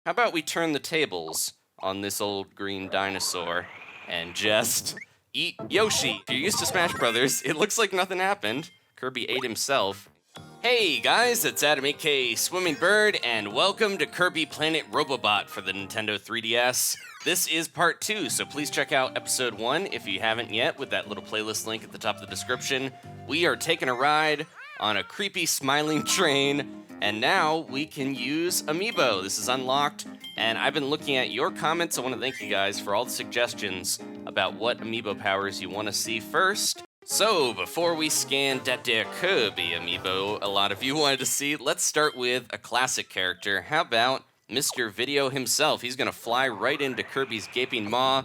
How about we turn the tables on this old green dinosaur and just eat Yoshi? If you're used to Smash Brothers, it looks like nothing happened. Kirby ate himself. Hey guys, it's Adam aka Swimming Bird, and welcome to Kirby Planet Robobot for the Nintendo 3DS. This is part 2, so please check out episode 1 if you haven't yet with that little playlist link at the top of the description. We are taking a ride on a creepy smiling train, and now we can use amiibo. This is unlocked, and I've been looking at your comments. I want to thank you guys for all the suggestions about what amiibo powers you want to see first. So, before we scan that there Kirby amiibo a lot of you wanted to see, let's start with a classic character. How about Mr. Video himself? He's going to fly right into Kirby's gaping maw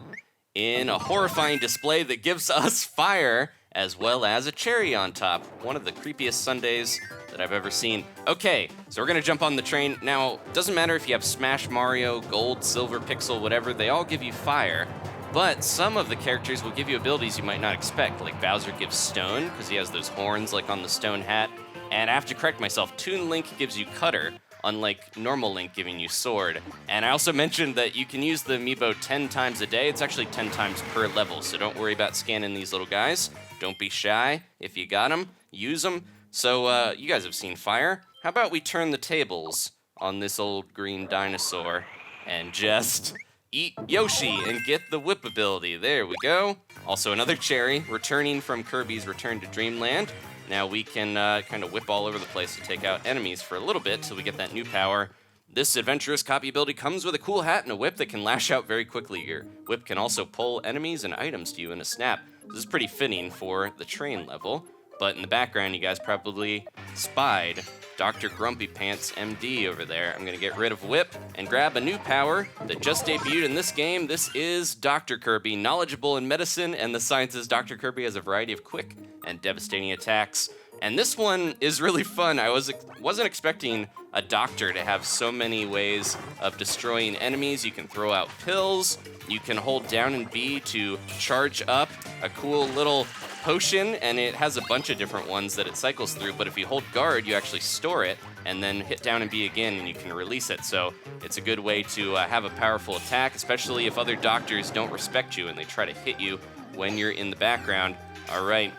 in a horrifying display that gives us fire as well as a cherry on top. One of the creepiest sundaes that I've ever seen. Okay, so we're going to jump on the train. Now, doesn't matter if you have Smash Mario, Gold, Silver, Pixel, whatever, they all give you fire. But some of the characters will give you abilities you might not expect, like Bowser gives stone, because he has those horns like on the stone hat. And I have to correct myself, Toon Link gives you cutter, unlike normal Link giving you sword. And I also mentioned that you can use the amiibo 10 times a day. It's actually 10 times per level, so don't worry about scanning these little guys. Don't be shy. If you got them, use them. So you guys have seen fire. How about we turn the tables on this old green dinosaur and just eat Yoshi and get the whip ability. There we go. Also another cherry, returning from Kirby's Return to Dreamland. Now we can kind of whip all over the place to take out enemies for a little bit till we get that new power. This adventurous copy ability comes with a cool hat and a whip that can lash out very quickly. Your whip can also pull enemies and items to you in a snap. This is pretty fitting for the train level. But in the background, you guys probably spied Dr. Grumpy Pants MD over there. I'm gonna get rid of Whip and grab a new power that just debuted in this game. This is Dr. Kirby, knowledgeable in medicine and the sciences. Dr. Kirby has a variety of quick and devastating attacks. And this one is really fun. I wasn't expecting a doctor to have so many ways of destroying enemies. You can throw out pills. You can hold down and B to charge up a cool little potion, and it has a bunch of different ones that it cycles through, but if you hold guard, you actually store it, and then hit down and B again, and you can release it. So it's a good way to have a powerful attack, especially if other doctors don't respect you and they try to hit you when you're in the background. All right.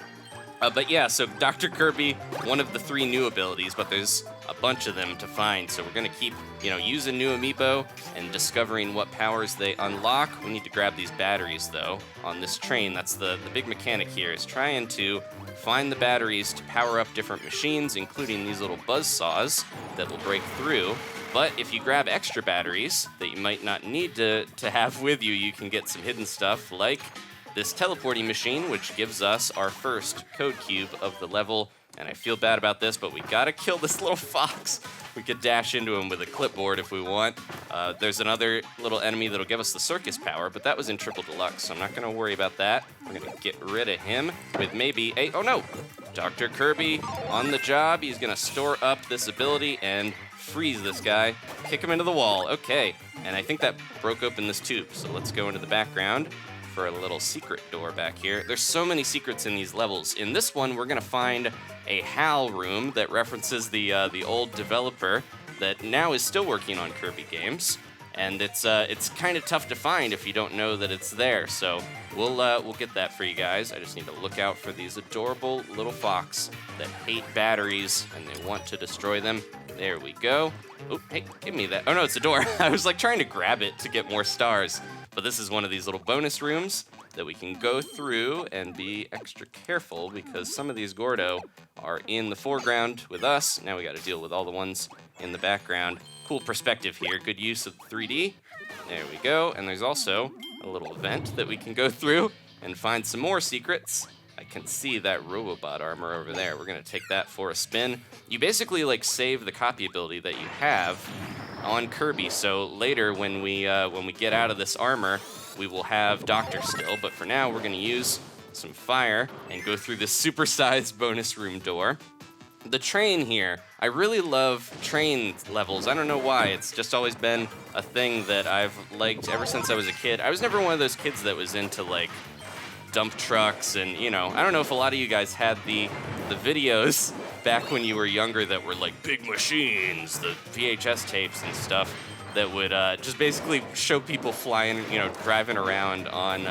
But yeah, so Dr. Kirby, one of the 3 new abilities, but there's a bunch of them to find. So we're gonna keep, using new amiibo and discovering what powers they unlock. We need to grab these batteries though on this train. That's the big mechanic here, is trying to find the batteries to power up different machines, including these little buzz saws that will break through. But if you grab extra batteries that you might not need to have with you, you can get some hidden stuff like this teleporting machine, which gives us our first code cube of the level. And I feel bad about this, but we gotta kill this little fox. We could dash into him with a clipboard if we want. There's another little enemy that'll give us the circus power, but that was in Triple Deluxe, so I'm not gonna worry about that. We're gonna get rid of him with maybe a, oh no! Dr. Kirby on the job. He's gonna store up this ability and freeze this guy, kick him into the wall. Okay, and I think that broke open this tube, so let's go into the background for a little secret door back here. There's so many secrets in these levels. In this one, we're gonna find a HAL room that references the old developer that now is still working on Kirby games, and it's kind of tough to find if you don't know that it's there. So we'll get that for you guys. I just need to look out for these adorable little fox that hate batteries and they want to destroy them. There we go. Oh, hey, give me that. Oh no, it's a door. I was like trying to grab it to get more stars. But this is one of these little bonus rooms that we can go through and be extra careful because some of these Gordo are in the foreground with us. Now we got to deal with all the ones in the background. Cool perspective here. Good use of 3D. There we go. And there's also a little vent that we can go through and find some more secrets. I can see that Robobot armor over there. We're going to take that for a spin. You basically like save the copy ability that you have on Kirby, so later when we get out of this armor, we will have Doctor still, but for now we're gonna use some fire and go through this supersized bonus room door. The train here, I really love train levels. I don't know why, it's just always been a thing that I've liked ever since I was a kid. I was never one of those kids that was into like dump trucks and, I don't know if a lot of you guys had the videos back when you were younger that were like big machines, the VHS tapes and stuff. that would just basically show people flying, driving around on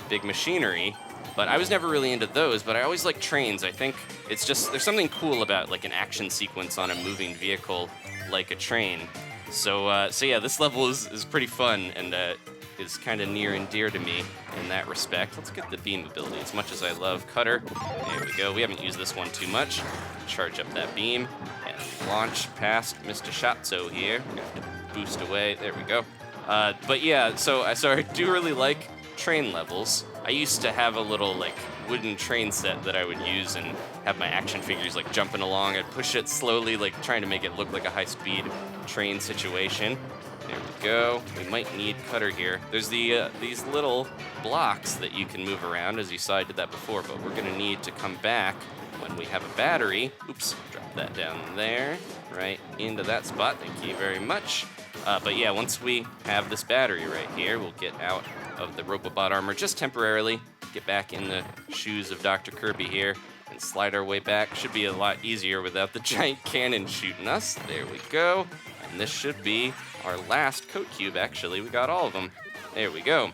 big machinery. But I was never really into those, but I always like trains. I think it's just, there's something cool about like an action sequence on a moving vehicle like a train. So yeah, this level is pretty fun and is kind of near and dear to me in that respect. Let's get the beam ability. As much as I love Cutter, there we go. We haven't used this one too much. Charge up that beam and launch past Mr. Shatso here. We're gonna have to boost away. There we go. But yeah, so I do really like train levels. I used to have a little like wooden train set that I would use and have my action figures like jumping along. I'd push it slowly, like trying to make it look like a high-speed train situation. There we go. We might need Cutter here. There's these little blocks that you can move around, as you saw I did that before, but we're gonna need to come back when we have a battery. Oops, drop that down there, right into that spot. Thank you very much. But yeah, once we have this battery right here, we'll get out of the Robobot armor just temporarily, get back in the shoes of Dr. Kirby here, and slide our way back. Should be a lot easier without the giant cannon shooting us. There we go. And this should be our last code cube, actually. We got all of them. There we go.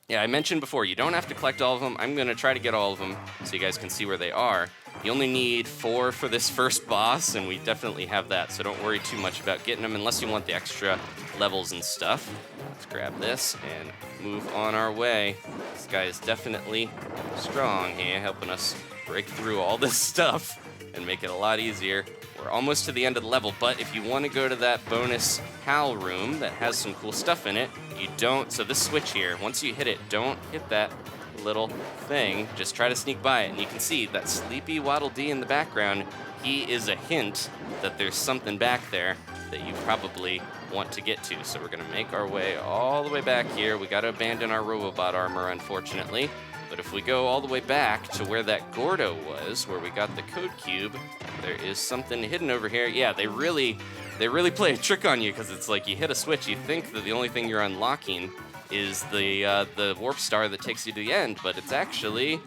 Yeah, I mentioned before, you don't have to collect all of them. I'm gonna try to get all of them so you guys can see where they are. You only need 4 for this first boss, and we definitely have that, so don't worry too much about getting them unless you want the extra levels and stuff. Let's grab this and move on our way. This guy is definitely strong here, helping us break through all this stuff and make it a lot easier. We're almost to the end of the level, but if you want to go to that bonus HAL room that has some cool stuff in it, you don't, so this switch here, once you hit it, don't hit that little thing, just try to sneak by it, and you can see that sleepy Waddle Dee in the background. He is a hint that there's something back there that you probably want to get to. So we're gonna make our way all the way back here. We gotta abandon our Robobot armor, unfortunately. But if we go all the way back to where that Gordo was, where we got the code cube, there is something hidden over here. Yeah, they really play a trick on you, because it's like you hit a switch, you think that the only thing you're unlocking is the warp star that takes you to the end, but it's actually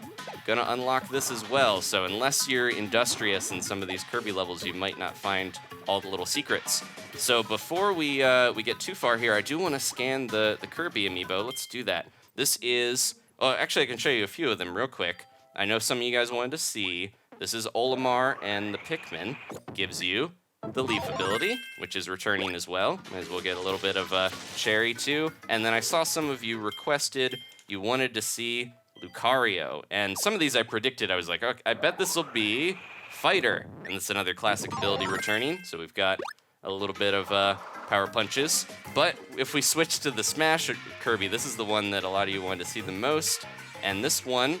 gonna unlock this as well. So unless you're industrious in some of these Kirby levels, you might not find all the little secrets. So before we get too far here, I do want to scan the Kirby amiibo. Let's do that. This is, oh, actually I can show you a few of them real quick. I know some of you guys wanted to see. This is Olimar and the Pikmin. Gives you the Leaf ability, which is returning as well. Might as well get a little bit of Cherry too. And then I saw some of you requested, you wanted to see Lucario. And some of these I predicted. I was like, okay, I bet this will be Fighter. And it's another classic ability returning. So we've got a little bit of power punches. But if we switch to the Smash Kirby, this is the one that a lot of you wanted to see the most. And this one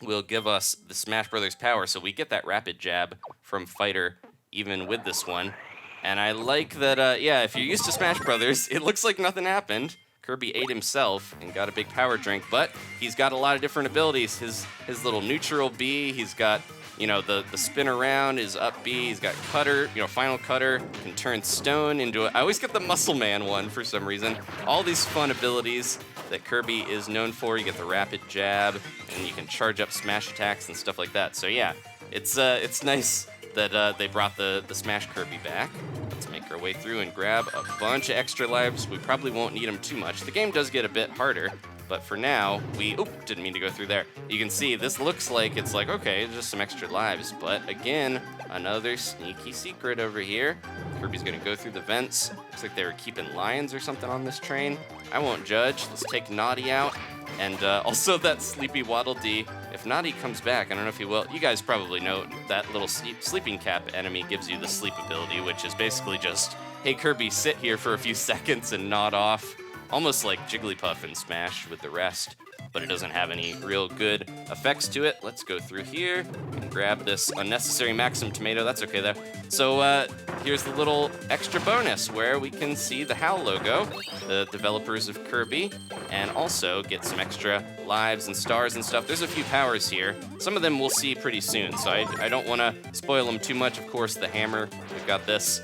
will give us the Smash Brothers power. So we get that rapid jab from Fighter even with this one. And I like that, yeah, if you're used to Smash Brothers, it looks like nothing happened. Kirby ate himself and got a big power drink, but he's got a lot of different abilities. His little neutral B, he's got, the spin around, his up B, he's got Cutter, Final Cutter, can turn stone into I always get the Muscle Man one for some reason. All these fun abilities that Kirby is known for. You get the rapid jab, and you can charge up smash attacks and stuff like that. So yeah, it's nice that they brought the Smash Kirby back. Let's make our way through and grab a bunch of extra lives. We probably won't need them too much. The game does get a bit harder, but for now, didn't mean to go through there. You can see this looks like it's like, okay, just some extra lives, but again, another sneaky secret over here. Kirby's gonna go through the vents. Looks like they were keeping lions or something on this train. I won't judge. Let's take Naughty out. And also that sleepy Waddle Dee. If Naughty comes back, I don't know if he will. You guys probably know that little sleeping cap enemy gives you the sleep ability, which is basically just, hey Kirby, sit here for a few seconds and nod off. Almost like Jigglypuff in Smash with the rest, but it doesn't have any real good effects to it. Let's go through here and grab this unnecessary Maxim tomato. That's okay though. So here's the little extra bonus where we can see the HAL logo, the developers of Kirby, and also get some extra lives and stars and stuff. There's a few powers here. Some of them we'll see pretty soon, so I don't want to spoil them too much. Of course, the hammer, we've got this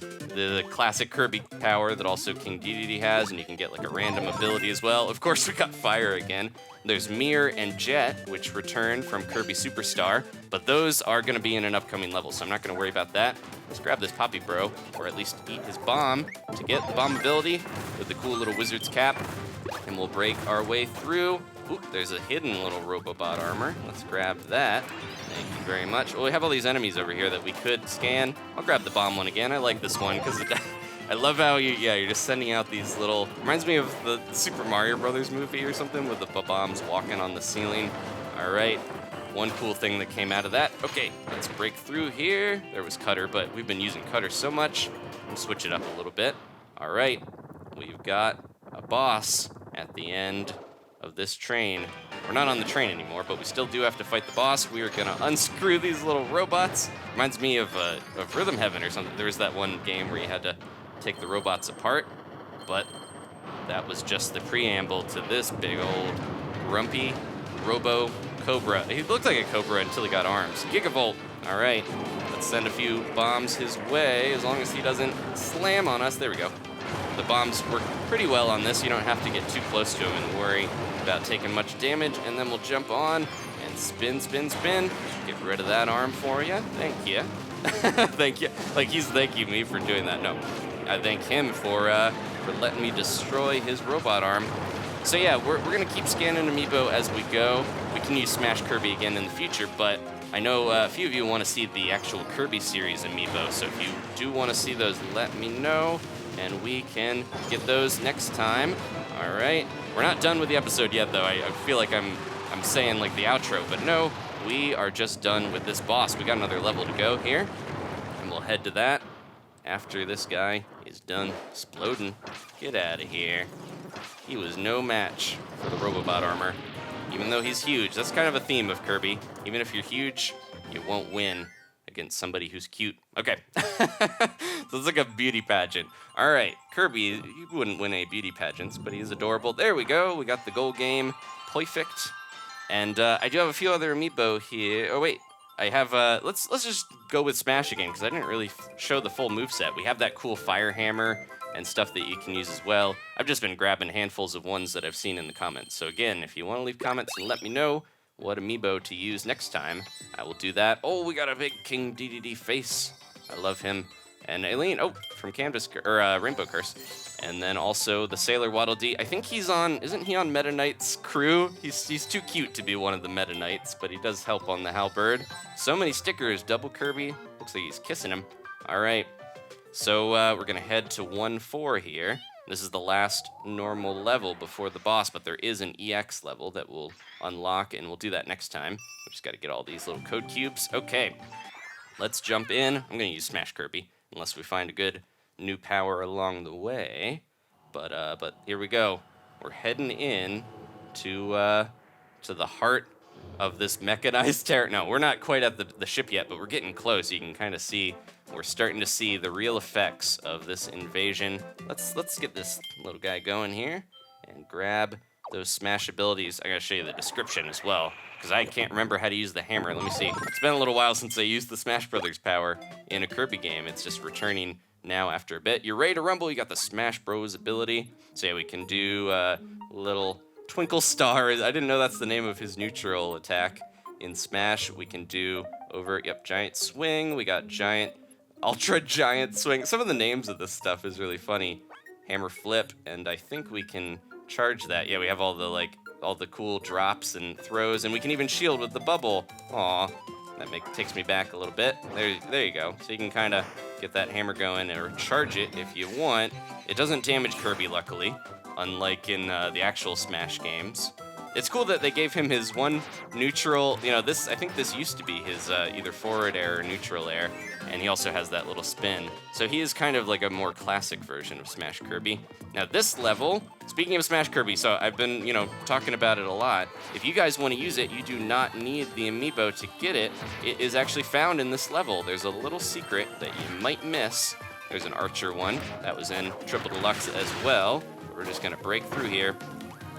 the classic Kirby power that also King Dedede has, and you can get like a random ability as well. Of course, we got Fire again. There's Mirror and Jet, which return from Kirby Superstar, but those are going to be in an upcoming level, so I'm not going to worry about that. Let's grab this Poppy Bro, or at least eat his bomb to get the bomb ability with the cool little wizard's cap, and we'll break our way through. Ooh, there's a hidden little Robobot armor. Let's grab that. Thank you very much. Well, we have all these enemies over here that we could scan. I'll grab the bomb one again. I like this one because I love how you're just sending out these little, reminds me of the Super Mario Brothers movie or something with the bombs walking on the ceiling. All right, one cool thing that came out of that. Okay, let's break through here. There was Cutter, but we've been using Cutter so much. We'll switch it up a little bit. All right, we've got a boss at the end of this train. We're not on the train anymore, but we still do have to fight the boss. We are gonna unscrew these little robots. Reminds me of Rhythm Heaven or something. There was that one game where you had to take the robots apart, but that was just the preamble to this big old grumpy Robo Cobra. He looked like a Cobra until he got arms. Gigavolt. All right, let's send a few bombs his way as long as he doesn't slam on us. There we go. The bombs work pretty well on this. You don't have to get too close to him and worry about taking much damage. And then we'll jump on and spin, spin, spin. Get rid of that arm for you. Thank you. Thank you. Like he's thanking me for doing that. No, I thank him for letting me destroy his robot arm. So yeah, we're gonna keep scanning Amiibo as we go. We can use Smash Kirby again in the future, but I know a few of you want to see the actual Kirby series Amiibo. So if you do want to see those, let me know, and we can get those next time. All right, we're not done with the episode yet, though. I feel like I'm saying like the outro, but no, we are just done with this boss. We got another level to go here, and we'll head to that after this guy is done exploding. Get out of here. He was no match for the Robobot armor, even though he's huge. That's kind of a theme of Kirby. Even if you're huge, you won't win against somebody who's cute. Okay, so it's like a beauty pageant. All right, Kirby, you wouldn't win any beauty pageants, but he's adorable. There we go, we got the goal game, perfect. And I do have a few other Amiibo here. Oh wait, I have, let's just go with Smash again, because I didn't really show the full moveset. We have that cool fire hammer and stuff that you can use as well. I've just been grabbing handfuls of ones that I've seen in the comments. So again, if you want to leave comments and let me know what Amiibo to use next time, I will do that. Oh, we got a big King Dedede face. I love him. And Aileen, oh, from Rainbow Curse. And then also the Sailor Waddle Dee. I think he's on, isn't he on Meta Knight's crew? He's too cute to be one of the Meta Knights, but he does help on the Halberd. So many stickers, double Kirby. Looks like he's kissing him. All right, so we're gonna head to 1-4 here. This is the last normal level before the boss, but there is an EX level that we'll unlock, and we'll do that next time. We just gotta get all these little code cubes. Okay, let's jump in. I'm gonna use Smash Kirby, unless we find a good new power along the way. But here we go. We're heading in to the heart of this mechanized terror. No, we're not quite at the ship yet, but we're getting close. You can kind of see, we're starting to see the real effects of this invasion. Let's get this little guy going here and grab those Smash abilities. I gotta show you the description as well, because I can't remember how to use the hammer. Let me see. It's been a little while since I used the Smash Brothers power in a Kirby game. It's just returning now after a bit. You're ready to rumble. You got the Smash Bros ability. So yeah, we can do little Twinkle Star. I didn't know that's the name of his neutral attack in Smash. We can do giant swing. We got giant, ultra giant swing. Some of the names of this stuff is really funny. Hammer flip, and I think we can charge that. Yeah, we have all the cool drops and throws, and we can even shield with the bubble. Aw, that takes me back a little bit. There you go. So you can kind of get that hammer going or charge it if you want. It doesn't damage Kirby, luckily, unlike in the actual Smash games. It's cool that they gave him his one neutral, I think this used to be his either forward air or neutral air, and he also has that little spin. So he is kind of like a more classic version of Smash Kirby. Now this level, speaking of Smash Kirby, so I've been, talking about it a lot. If you guys want to use it, you do not need the Amiibo to get it. It is actually found in this level. There's a little secret that you might miss. There's an Archer one that was in Triple Deluxe as well. We're just gonna break through here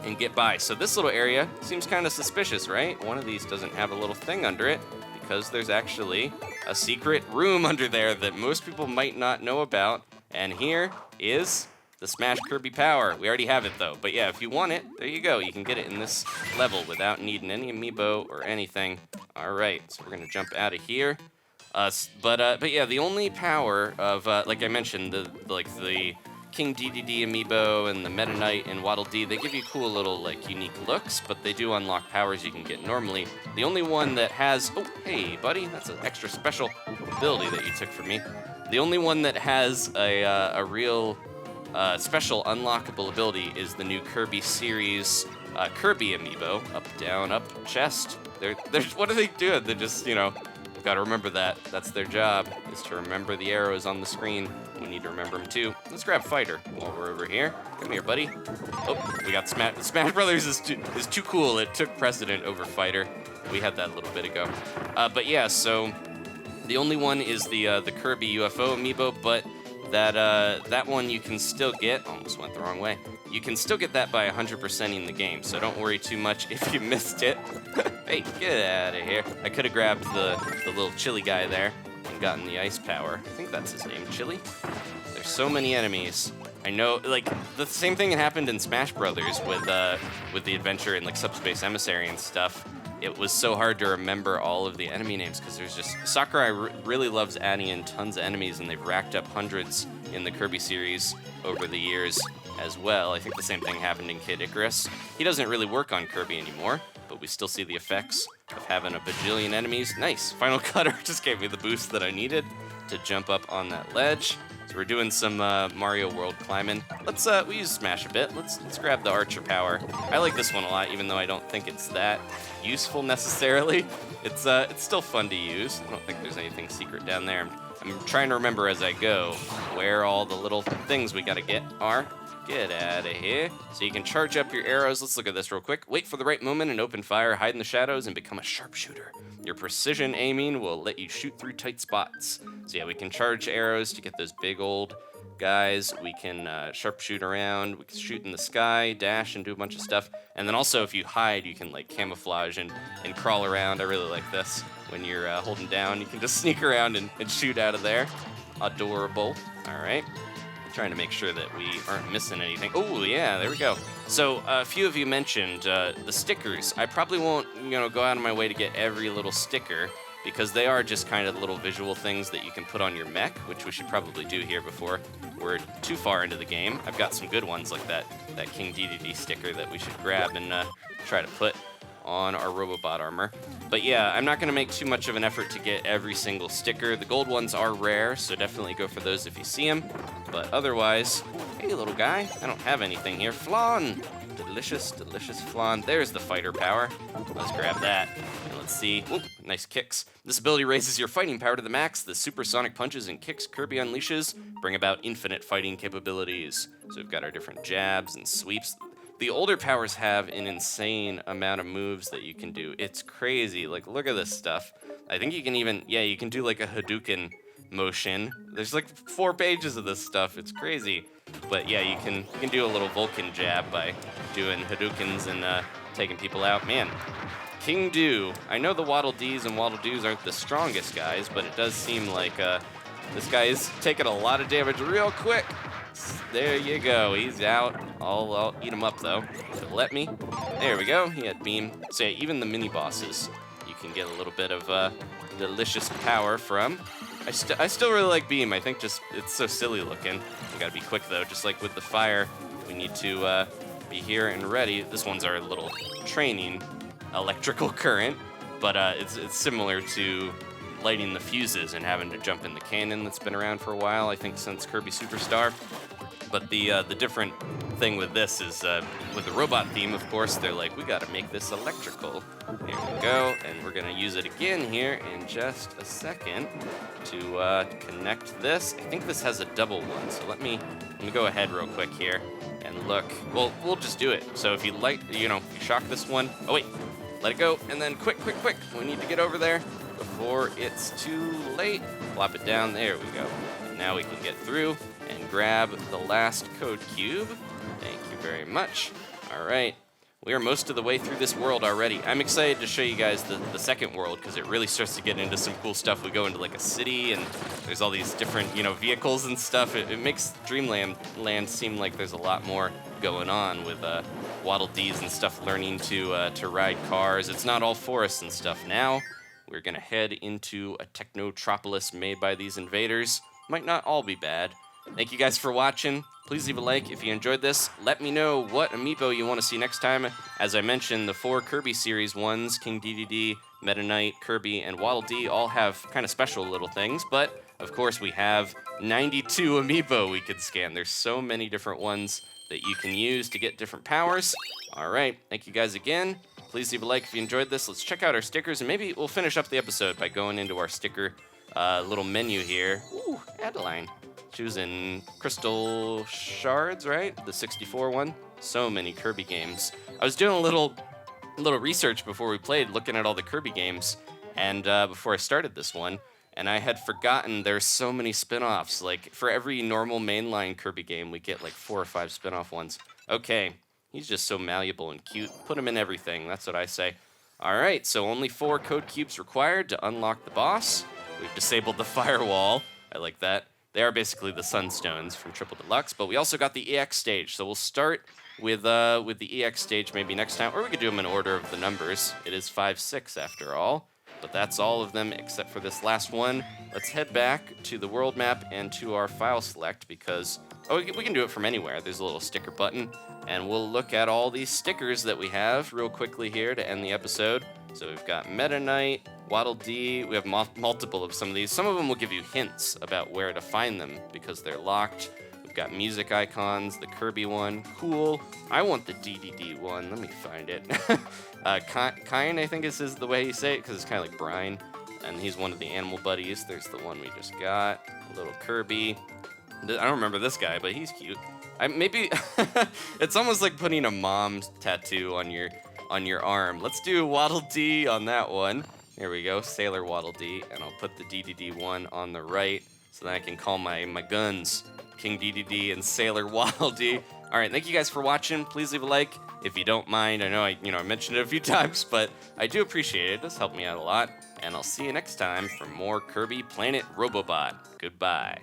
and get by. So this little area seems kind of suspicious, right? One of these doesn't have a little thing under it because there's actually a secret room under there that most people might not know about. And here is the Smash Kirby power. We already have it though, but yeah, if you want it, there you go. You can get it in this level without needing any amiibo or anything. All right, so we're gonna jump out of here. But yeah, the only power of like I mentioned, the King DDD amiibo and the Meta Knight and Waddle Dee, they give you cool little like unique looks, but they do unlock powers you can get normally. The only one that has, oh hey buddy, that's an extra special ability that you took from me. The only one that has a real special unlockable ability is the new Kirby series Kirby amiibo. Up, down, up, chest. What are they doing? They're just, you know, you've got to remember that. That's their job, is to remember the arrows on the screen. We need to remember them too. Let's grab Fighter while we're over here. Come here, buddy. Oh, we got Smash Brothers is too cool. It took precedent over Fighter. We had that a little bit ago. But yeah, so the only one is the Kirby UFO amiibo, but that one you can still get. Almost went the wrong way. You can still get that by 100%ing the game, so don't worry too much if you missed it. Hey, get out of here. I could have grabbed the little chili guy there and gotten the ice power. I think that's his name, Chili. There's so many enemies. I know, like, the same thing happened in Smash Brothers with the adventure in, like, Subspace Emissary and stuff. It was so hard to remember all of the enemy names because there's just... Sakurai really loves adding in tons of enemies, and they've racked up hundreds in the Kirby series over the years as well. I think the same thing happened in Kid Icarus. He doesn't really work on Kirby anymore, but we still see the effects of having a bajillion enemies. Nice. Final Cutter just gave me the boost that I needed to jump up on that ledge. So we're doing some Mario World climbing. We use Smash a bit. Let's grab the Archer power. I like this one a lot, even though I don't think it's that useful necessarily. It's still fun to use. I don't think there's anything secret down there. I'm trying to remember as I go where all the little things we gotta get are. Get out of here. So you can charge up your arrows. Let's look at this real quick. Wait for the right moment and open fire, hide in the shadows, and become a sharpshooter. Your precision aiming will let you shoot through tight spots. So yeah, we can charge arrows to get those big old guys. We can sharpshoot around. We can shoot in the sky, dash, and do a bunch of stuff. And then also, if you hide, you can like camouflage and crawl around. I really like this. When you're holding down, you can just sneak around and shoot out of there. Adorable. All right. Trying to make sure that we aren't missing anything. Oh yeah, there we go. So a few of you mentioned the stickers. I probably won't, go out of my way to get every little sticker because they are just kind of little visual things that you can put on your mech, which we should probably do here before we're too far into the game. I've got some good ones like that King DDD sticker that we should grab and try to put on our Robobot armor. But yeah, I'm not going to make too much of an effort to get every single sticker. The gold ones are rare, so definitely go for those if you see them. But otherwise, hey little guy, I don't have anything here. Flan! Delicious, delicious flan. There's the fighter power. Let's grab that. And let's see. Ooh, nice kicks. This ability raises your fighting power to the max. The supersonic punches and kicks Kirby unleashes bring about infinite fighting capabilities. So we've got our different jabs and sweeps. The older powers have an insane amount of moves that you can do. It's crazy. Like, look at this stuff. I think you can even, you can do like a Hadouken motion. There's like 4 pages of this stuff. It's crazy. But yeah, you can do a little Vulcan jab by doing Hadoukens and taking people out. Man, King Doo. I know the Waddle Dees and Waddle Doos aren't the strongest guys, but it does seem like this guy is taking a lot of damage real quick. There you go, he's out. I'll eat him up though, if it'll let me. There we go, he had beam. So yeah, even the mini bosses, you can get a little bit of delicious power from. I still really like beam. I think just it's so silly looking. We gotta be quick though, just like with the fire. We need to be here and ready. This one's our little training electrical current, but it's similar to lighting the fuses and having to jump in the cannon that's been around for a while, I think since Kirby Superstar. But the different thing with this is, with the robot theme, of course, they're like, we gotta make this electrical. Here we go, and we're gonna use it again here in just a second to connect this. I think this has a double one, so let me go ahead real quick here and look. Well, we'll just do it. So if you like, you shock this one. Oh wait, let it go, and then quick. We need to get over there before it's too late. Plop it down, there we go. Now we can get through and grab the last code cube. Thank you very much. All right, we are most of the way through this world already. I'm excited to show you guys the second world because it really starts to get into some cool stuff. We go into like a city and there's all these different, vehicles and stuff. It makes Dreamland seem like there's a lot more going on with Waddle Dees and stuff learning to ride cars. It's not all forests and stuff now. We're gonna head into a technotropolis made by these invaders. Might not all be bad. Thank you guys for watching. Please leave a like if you enjoyed this. Let me know what amiibo you want to see next time. As I mentioned, the 4 Kirby series ones, King DDD, Meta Knight, Kirby, and Waddle Dee all have kind of special little things, but of course we have 92 amiibo we could scan. There's so many different ones that you can use to get different powers. All right, thank you guys again. Please leave a like if you enjoyed this. Let's check out our stickers, and maybe we'll finish up the episode by going into our sticker little menu here. Ooh, Adeline. Choosing Crystal Shards, right? The 64 one. So many Kirby games. I was doing a little research before we played, looking at all the Kirby games, and before I started this one, and I had forgotten there's so many spin-offs. Like, for every normal mainline Kirby game, we get like 4 or 5 spin-off ones. Okay, he's just so malleable and cute. Put him in everything, that's what I say. All right, so only 4 code cubes required to unlock the boss. We've disabled the firewall. I like that. They are basically the Sunstones from Triple Deluxe, but we also got the EX stage. So we'll start with the EX stage maybe next time, or we could do them in order of the numbers. It is 5, 6 after all, but that's all of them except for this last one. Let's head back to the world map and to our file select because, we can do it from anywhere. There's a little sticker button, and we'll look at all these stickers that we have real quickly here to end the episode. So we've got Meta Knight, Waddle Dee. We have multiple of some of these. Some of them will give you hints about where to find them because they're locked. We've got music icons, the Kirby one. Cool. I want the DDD one. Let me find it. Kine, I think is the way you say it because it's kind of like Brian. And he's one of the animal buddies. There's the one we just got. A little Kirby. I don't remember this guy, but he's cute. Maybe it's almost like putting a mom tattoo on your arm. Let's do Waddle Dee on that one. Here we go, Sailor Waddle Dee, and I'll put the DDD one on the right so that I can call my guns King DDD and Sailor Waddle Dee. All right, thank you guys for watching. Please leave a like if you don't mind. I know I mentioned it a few times, but I do appreciate it. It does help me out a lot. And I'll see you next time for more Kirby Planet Robobot. Goodbye.